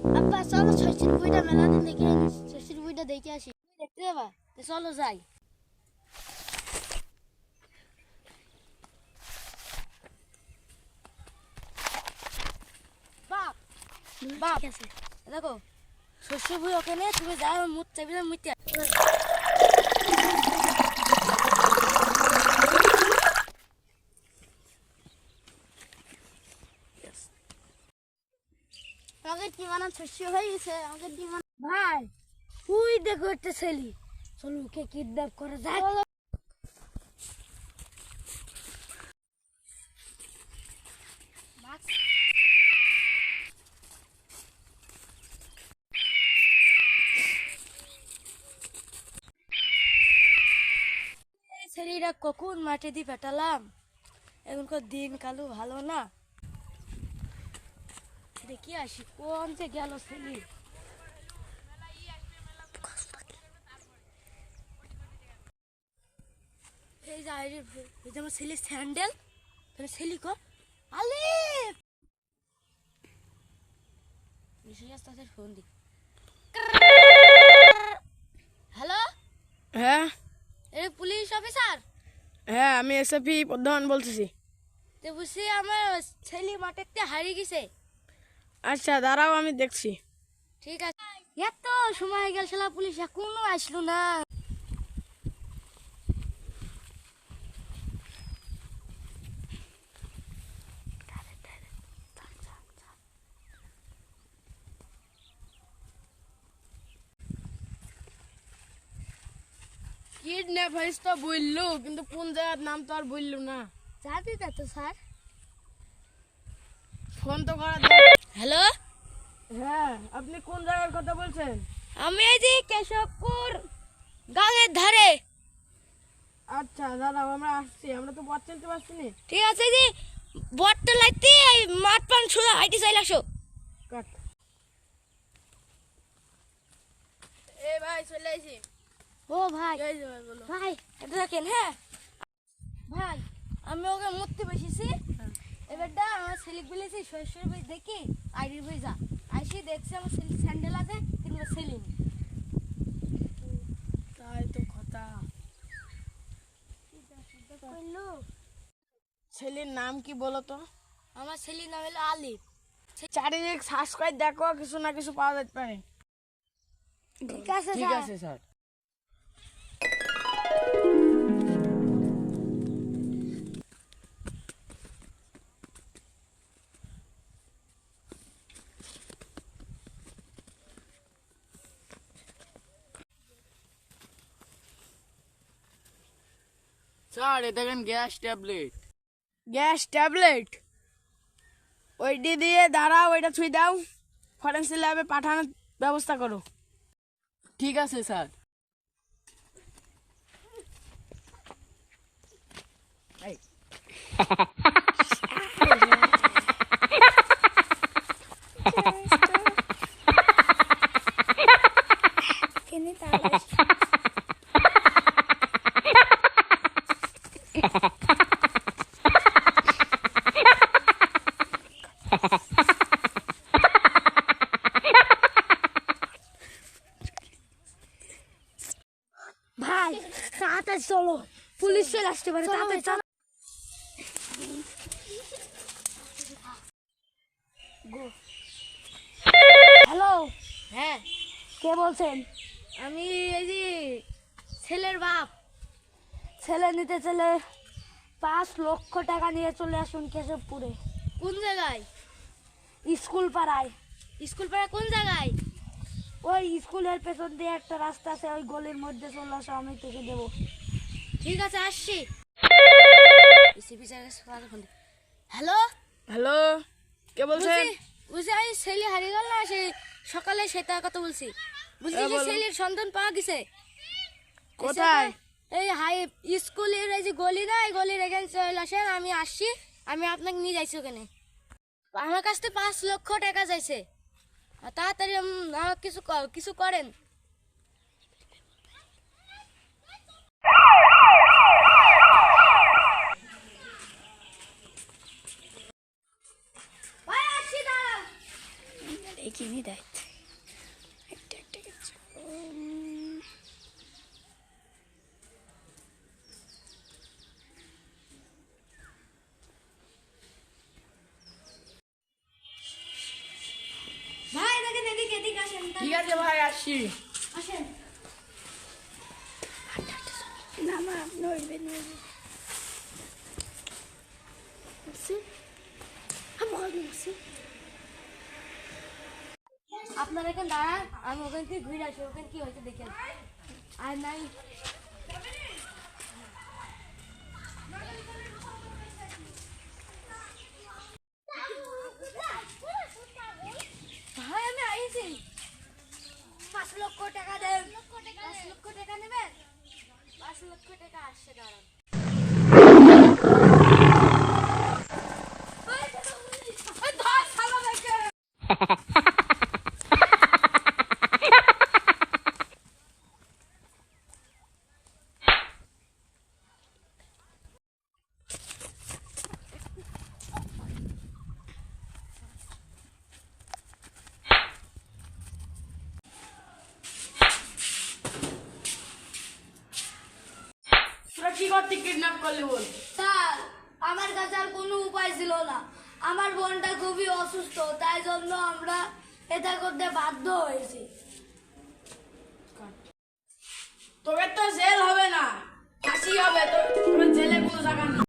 আব্বা চলো ষষ্ঠীর বইটা মেলা দিন দেখে ষষ্ঠীর বইটা দেখে আসি দেখতে যাবা চলো যাই বাপ বাপ আছে দেখো ষষ্ঠীর বই ওখানে তুমি যাও মুখ চাইবে না মুইতে আমাকে কি বানান ষষ্ঠী হয়ে গেছে আমাকে কি ভাই তুই দেখো একটা ছেলে চলো ওকে কিডন্যাপ করা যায় ছেলেরা কখন মাটি দিয়ে পেটালাম এখনকার দিন কালো ভালো না দেখি আসি কোন যে গেল ছেলে এই যে আমার ছেলে স্যান্ডেল ছেলে কর আলিফ তাদের ফোন দি হ্যালো হ্যাঁ এই পুলিশ অফিসার হ্যাঁ আমি এসএপি প্রধান বলতেছি। তো বুঝছি আমার ছেলে মাঠেতে হারিয়ে গেছে। আচ্ছা দাঁড়াও আমি দেখছি। ঠিক আছে এত সময় গেল শালা পুলিশ এখনো আসলো না। কিডন্যাপ হয়েছে তো বললো কিন্তু কোন জায়গার নাম তো আর বললো না। জানি না তো স্যার। ফোন তো করা হ্যালো হ্যাঁ আপনি কোন জায়গার কথা বলছেন? আমি এই যে কেশবপুর গাঙের ধারে। আচ্ছা দাঁড়াও আমরা আসছি, আমরা তো পথ চিনতে পারছি না। ঠিক আছে যে বটটা লাইতে মাঠ পান সোজা হাইটে চাইলে আসো। কাট এ ভাই চলে আইছি। ও ভাই এই যে ভাই বলো। ভাই এটা দেখেন হ্যাঁ ভাই আমি ওকে মরতে বসেছি এবারটা আমার ছেলেকে বলেছি শ্বশুর বই দেখি আইডির বই যা আইসি দেখছি আমার ছেলে স্যান্ডেল আছে কিন্তু ছেলে নেই। তাই তো কথা। ছেলের নাম কি বলো তো? আমার ছেলের নাম হলো আলিফ। চারিদিক সার্চ করে দেখো কিছু না কিছু পাওয়া যেতে পারে। ঠিক আছে ঠিক আছে স্যার। স্যার এ দেখেন গ্যাস ট্যাবলেট। গ্যাস ট্যাবলেট ওইটি দিয়ে দাঁড়াও, ওইটা ছুঁই দাও, ফরেন্সিক ল্যাবে পাঠানোর ব্যবস্থা করো। ঠিক আছে স্যার। ভাই তাড়াতাড়ি চলো পুলিশ চলে আসতে পারে তাড়াতাড়ি চলো। হ্যালো হ্যাঁ কে বলছেন? আমি এই যে ছেলের বাপ। ছেলে নিতে চলে 5 লক্ষ টাকা নিয়ে চলে আসুন কেশবপুরে। কোন জায়গায়? স্কুল পাড়ায়। স্কুল পাড়ায় কোন জায়গায়? ওই স্কুলের পেছন দিয়ে একটা রাস্তা আছে ওই গলির মধ্যে চলে আসো, আমি তোকে দেবো। ঠিক আছে আসছি। হ্যালো হ্যালো কে বলছেন? বুঝছি আমি ছেলে হারিয়ে গেল না সে সকালে সেটা কথা বলছি। বুঝলি যে ছেলের সন্ধান পাওয়া গেছে। কোথায়? এই হাই স্কুলের এই যে গলি না এই গলির এখানে চলে আসেন, আমি আসছি, আমি আপনাকে নিয়ে যাইছি ওখানে। আমার কাছ থেকে 5 লক্ষ টাকা চাইছে, তাড়াতাড়ি কিছু করেন। এগিয়ে দায়িত্ব একটা একটা কিছু ভাই দেখেন এদিকে এদিকে আসেন ঠিক আছে ভাই, আসছি। আসেন না মা নড়বে নড়বে আপনারা এখানে দাঁড়ান, আমি ওখান থেকে ঘুরে আসি, ওখানে কি হয়েছে দেখেন। আর নাই ভাই আমি আইছি 5 লক্ষ টাকা দেন। 5 লক্ষ টাকা নেবেন? 5 লক্ষ টাকা আসছে দাঁড়ান। তোরা কি করতে কিডন্যাপ করলি বল? স্যার আমার কাছে আর কোনো উপায় ছিল না, আমার বোনটা খুবই অসুস্থ, তাই জন্য আমরা এটা করতে বাধ্য হয়েছি। তোকে তো জেল হবে না, ফাঁসি হবে, তোর জেলে কোনো জায়গা নেই।